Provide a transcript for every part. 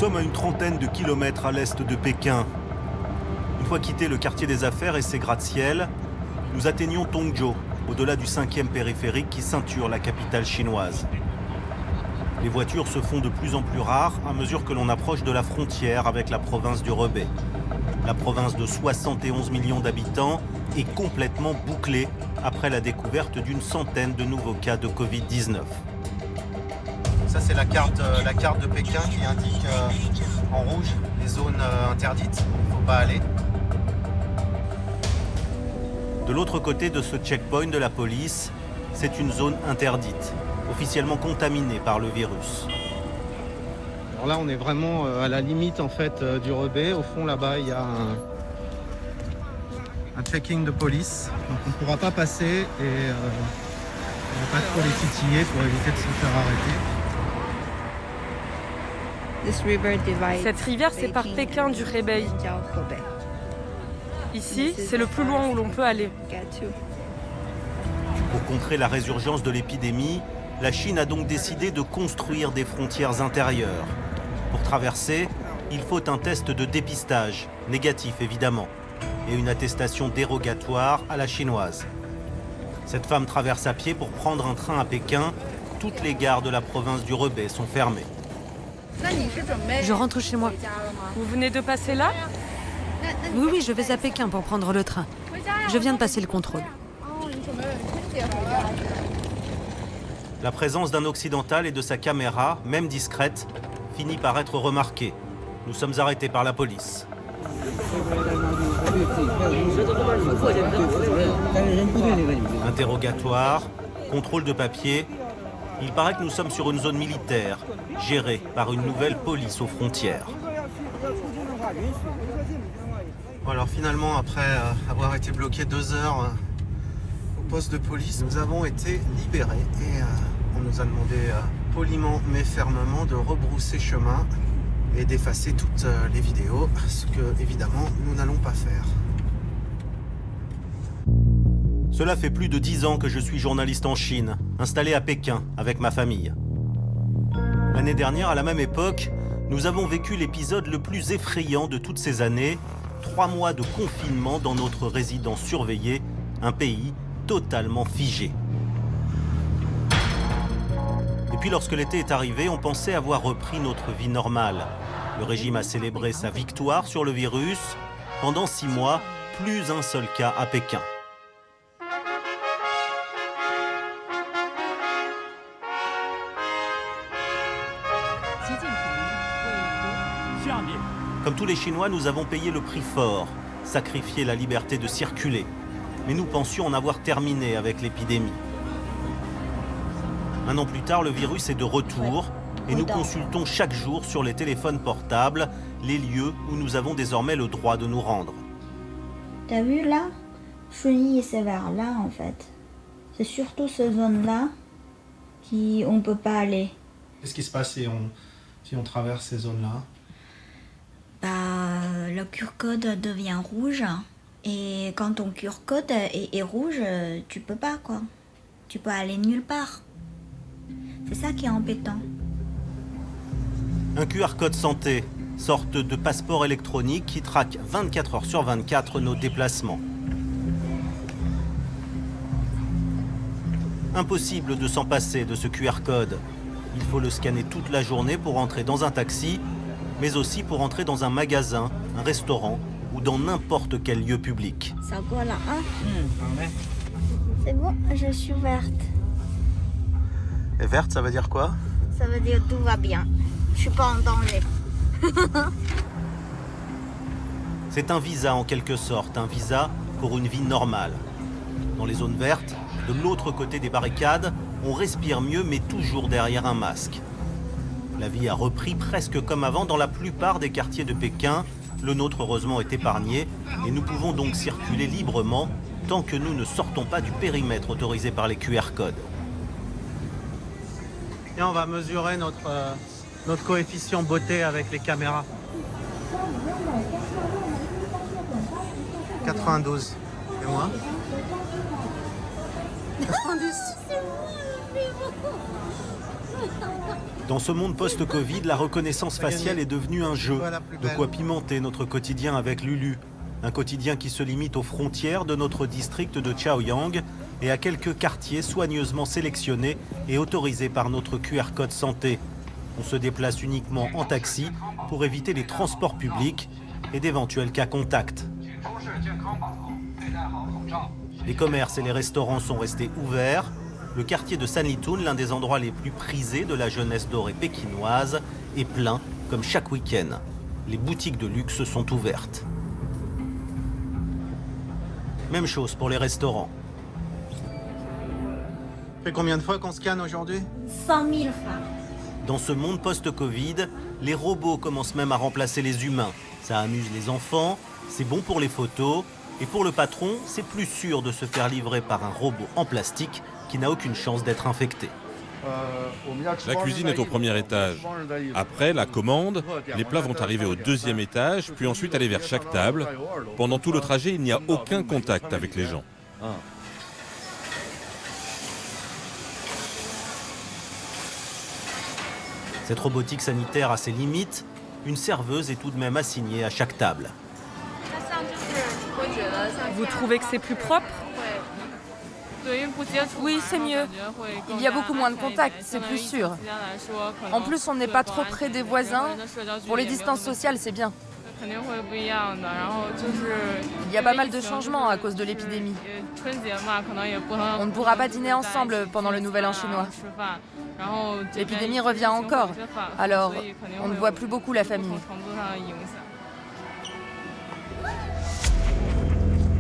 sommes à une trentaine de kilomètres à l'est de Pékin. Une fois quitté le quartier des affaires et ses gratte-ciel, nous atteignons Tongzhou, au-delà du 5e périphérique qui ceinture la capitale chinoise. Les voitures se font de plus en plus rares à mesure que l'on approche de la frontière avec la province du Hebei. La province de 71 millions d'habitants est complètement bouclée après la découverte d'une centaine de nouveaux cas de Covid-19. Ça, c'est la carte de Pékin qui indique en rouge les zones interdites, il ne faut pas aller. De l'autre côté de ce checkpoint de la police, c'est une zone interdite, officiellement contaminée par le virus. Alors là, on est vraiment à la limite en fait du Hebei. Au fond, là-bas, il y a un checking de police. Donc on ne pourra pas passer et on ne va pas trop les titiller pour éviter de se faire arrêter. Cette rivière sépare Pékin du Hebei. Ici, c'est le plus loin où l'on peut aller. Pour contrer la résurgence de l'épidémie, la Chine a donc décidé de construire des frontières intérieures. Pour traverser, il faut un test de dépistage, négatif évidemment, et une attestation dérogatoire à la chinoise. Cette femme traverse à pied pour prendre un train à Pékin. Toutes les gares de la province du Hebei sont fermées. Je rentre chez moi. Vous venez de passer là? Oui, je vais à Pékin pour prendre le train. Je viens de passer le contrôle. La présence d'un occidental et de sa caméra, même discrète, finit par être remarquée. Nous sommes arrêtés par la police. Interrogatoire, contrôle de papier. Il paraît que nous sommes sur une zone militaire, gérée par une nouvelle police aux frontières. Alors finalement, après avoir été bloqués 2 heures au poste de police, nous avons été libérés et on nous a demandé poliment mais fermement de rebrousser chemin et d'effacer toutes les vidéos, ce que évidemment nous n'allons pas faire. Cela fait plus de 10 ans que je suis journaliste en Chine, installé à Pékin avec ma famille. L'année dernière, à la même époque, nous avons vécu l'épisode le plus effrayant de toutes ces années, 3 mois de confinement dans notre résidence surveillée, un pays totalement figé. Et puis lorsque l'été est arrivé, on pensait avoir repris notre vie normale. Le régime a célébré sa victoire sur le virus. Pendant 6 mois, plus un seul cas à Pékin. Comme tous les Chinois, nous avons payé le prix fort, sacrifié la liberté de circuler. Mais nous pensions en avoir terminé avec l'épidémie. 1 an plus tard, le virus est de retour et nous consultons chaque jour sur les téléphones portables les lieux où nous avons désormais le droit de nous rendre. T'as vu là? Shunyi, c'est vers là en fait. C'est surtout cette zone-là qu'on ne peut pas aller. Qu'est-ce qui se passe si on traverse ces zones-là? Le QR-code devient rouge et quand ton QR-code est rouge, tu peux pas quoi. Tu peux aller nulle part. C'est ça qui est embêtant. Un QR code santé, sorte de passeport électronique qui traque 24 heures sur 24 nos déplacements. Impossible de s'en passer de ce QR code. Il faut le scanner toute la journée pour entrer dans un taxi, mais aussi pour entrer dans un magasin, un restaurant ou dans n'importe quel lieu public. Ça quoi là, hein? C'est bon, je suis verte. Et verte, ça veut dire quoi? Ça veut dire tout va bien. Je suis pas en danger. C'est un visa en quelque sorte, un visa pour une vie normale. Dans les zones vertes, de l'autre côté des barricades, on respire mieux mais toujours derrière un masque. La vie a repris presque comme avant dans la plupart des quartiers de Pékin. Le nôtre heureusement est épargné et nous pouvons donc circuler librement tant que nous ne sortons pas du périmètre autorisé par les QR codes. Et on va mesurer notre coefficient beauté avec les caméras. 92. Et moi? 90. Dans ce monde post-Covid, la reconnaissance faciale est devenue un jeu. De quoi pimenter notre quotidien avec Lulu. Un quotidien qui se limite aux frontières de notre district de Chaoyang et à quelques quartiers soigneusement sélectionnés et autorisés par notre QR code santé. On se déplace uniquement en taxi pour éviter les transports publics et d'éventuels cas contacts. Les commerces et les restaurants sont restés ouverts. Le quartier de Sanlitun, l'un des endroits les plus prisés de la jeunesse dorée pékinoise, est plein comme chaque week-end. Les boutiques de luxe sont ouvertes. Même chose pour les restaurants. Ça fait combien de fois qu'on scanne aujourd'hui? 100 000 fois. Dans ce monde post-Covid, les robots commencent même à remplacer les humains. Ça amuse les enfants, c'est bon pour les photos, et pour le patron, c'est plus sûr de se faire livrer par un robot en plastique qui n'a aucune chance d'être infecté. La cuisine est au premier étage. Après la commande, les plats vont arriver au deuxième étage, puis ensuite aller vers chaque table. Pendant tout le trajet, il n'y a aucun contact avec les gens. Cette robotique sanitaire a ses limites. Une serveuse est tout de même assignée à chaque table. Vous trouvez que c'est plus propre? Oui, c'est mieux. Il y a beaucoup moins de contacts, c'est plus sûr. En plus, on n'est pas trop près des voisins. Pour les distances sociales, c'est bien. Il y a pas mal de changements à cause de l'épidémie. On ne pourra pas dîner ensemble pendant le Nouvel An chinois. L'épidémie revient encore, alors on ne voit plus beaucoup la famille.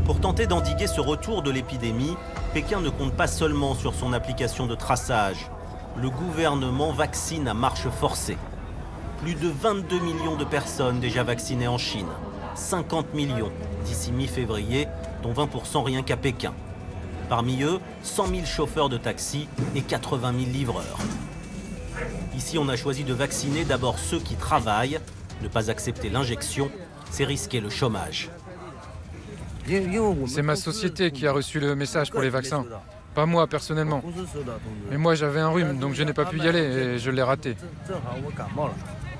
Pour tenter d'endiguer ce retour de l'épidémie, Pékin ne compte pas seulement sur son application de traçage. Le gouvernement vaccine à marche forcée. Plus de 22 millions de personnes déjà vaccinées en Chine. 50 millions d'ici mi-février, dont 20% rien qu'à Pékin. Parmi eux, 100 000 chauffeurs de taxi et 80 000 livreurs. Ici, on a choisi de vacciner d'abord ceux qui travaillent. Ne pas accepter l'injection, c'est risquer le chômage. C'est ma société qui a reçu le message pour les vaccins. Pas moi, personnellement. Mais moi, j'avais un rhume, donc je n'ai pas pu y aller et je l'ai raté.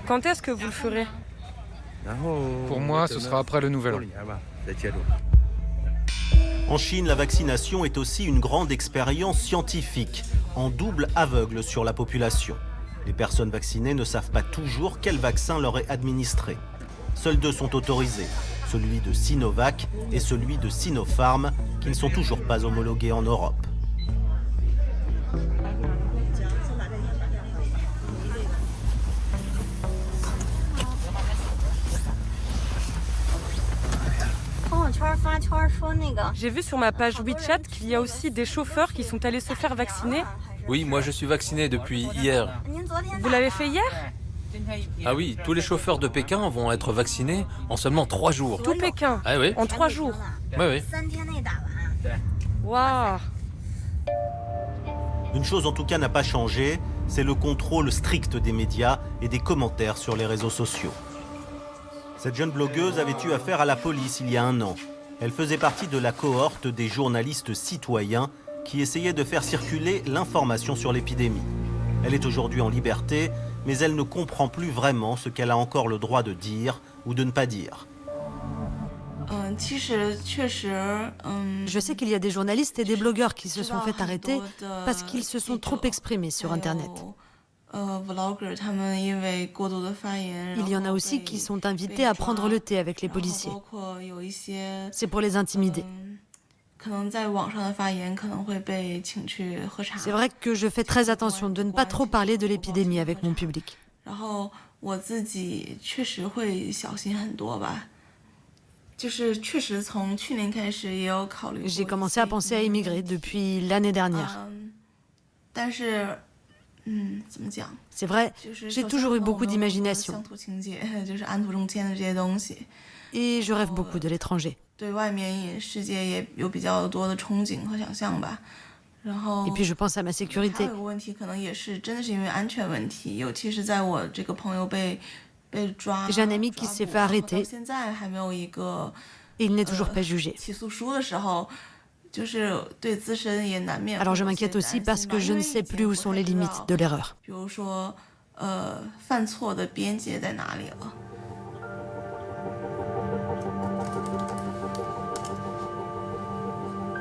Quand est-ce que vous le ferez? Pour moi, ce sera après le Nouvel An. En Chine, la vaccination est aussi une grande expérience scientifique, en double aveugle sur la population. Les personnes vaccinées ne savent pas toujours quel vaccin leur est administré. Seuls deux sont autorisés, celui de Sinovac et celui de Sinopharm, qui ne sont toujours pas homologués en Europe. J'ai vu sur ma page WeChat qu'il y a aussi des chauffeurs qui sont allés se faire vacciner. Oui, moi je suis vacciné depuis hier. Vous l'avez fait hier? Ah oui, tous les chauffeurs de Pékin vont être vaccinés en seulement 3 jours. Tout Pékin? Ah oui? En 3 jours? Oui, oui. Waouh! Une chose en tout cas n'a pas changé, c'est le contrôle strict des médias et des commentaires sur les réseaux sociaux. Cette jeune blogueuse avait eu affaire à la police il y a 1 an. Elle faisait partie de la cohorte des journalistes citoyens qui essayaient de faire circuler l'information sur l'épidémie. Elle est aujourd'hui en liberté, mais elle ne comprend plus vraiment ce qu'elle a encore le droit de dire ou de ne pas dire. Je sais qu'il y a des journalistes et des blogueurs qui se sont fait arrêter parce qu'ils se sont trop exprimés sur Internet. Il y en a aussi qui sont invités à prendre le thé avec les policiers. C'est pour les intimider. C'est vrai que je fais très attention de ne pas trop parler de l'épidémie avec mon public. J'ai commencé à penser à immigrer depuis l'année dernière. C'est vrai, j'ai toujours eu beaucoup d'imagination. Et je rêve beaucoup de l'étranger. Et puis je pense à ma sécurité. J'ai un ami qui s'est fait arrêter et il n'est toujours pas jugé. Alors je m'inquiète aussi parce que je ne sais plus où sont les limites de l'erreur.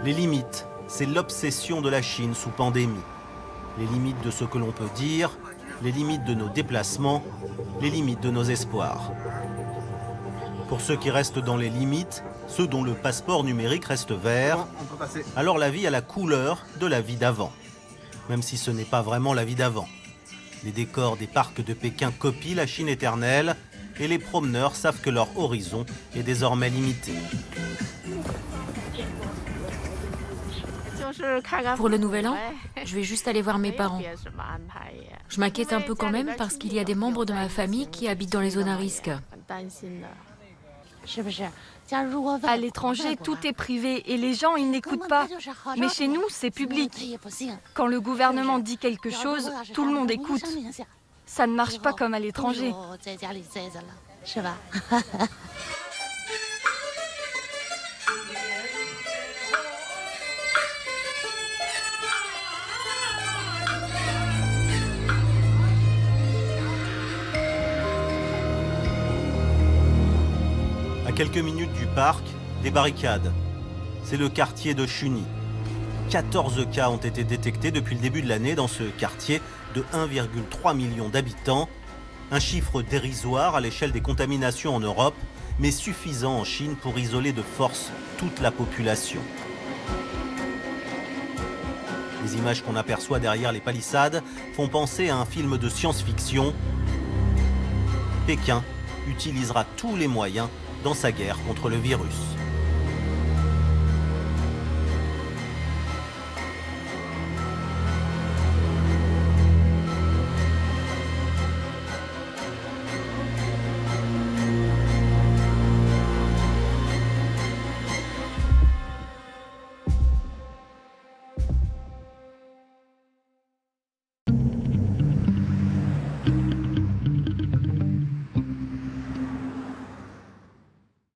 Les limites, c'est l'obsession de la Chine sous pandémie. Les limites de ce que l'on peut dire, les limites de nos déplacements, les limites de nos espoirs. Pour ceux qui restent dans les limites, ceux dont le passeport numérique reste vert, alors la vie a la couleur de la vie d'avant. Même si ce n'est pas vraiment la vie d'avant. Les décors des parcs de Pékin copient la Chine éternelle et les promeneurs savent que leur horizon est désormais limité. Pour le nouvel an, je vais juste aller voir mes parents. Je m'inquiète un peu quand même parce qu'il y a des membres de ma famille qui habitent dans les zones à risque. À l'étranger, tout est privé et les gens, ils n'écoutent pas. Mais chez nous, c'est public. Quand le gouvernement dit quelque chose, tout le monde écoute. Ça ne marche pas comme à l'étranger. À quelques minutes du parc, des barricades. C'est le quartier de Chuni. 14 cas ont été détectés depuis le début de l'année dans ce quartier de 1,3 million d'habitants. Un chiffre dérisoire à l'échelle des contaminations en Europe, mais suffisant en Chine pour isoler de force toute la population. Les images qu'on aperçoit derrière les palissades font penser à un film de science-fiction. Pékin utilisera tous les moyens dans sa guerre contre le virus.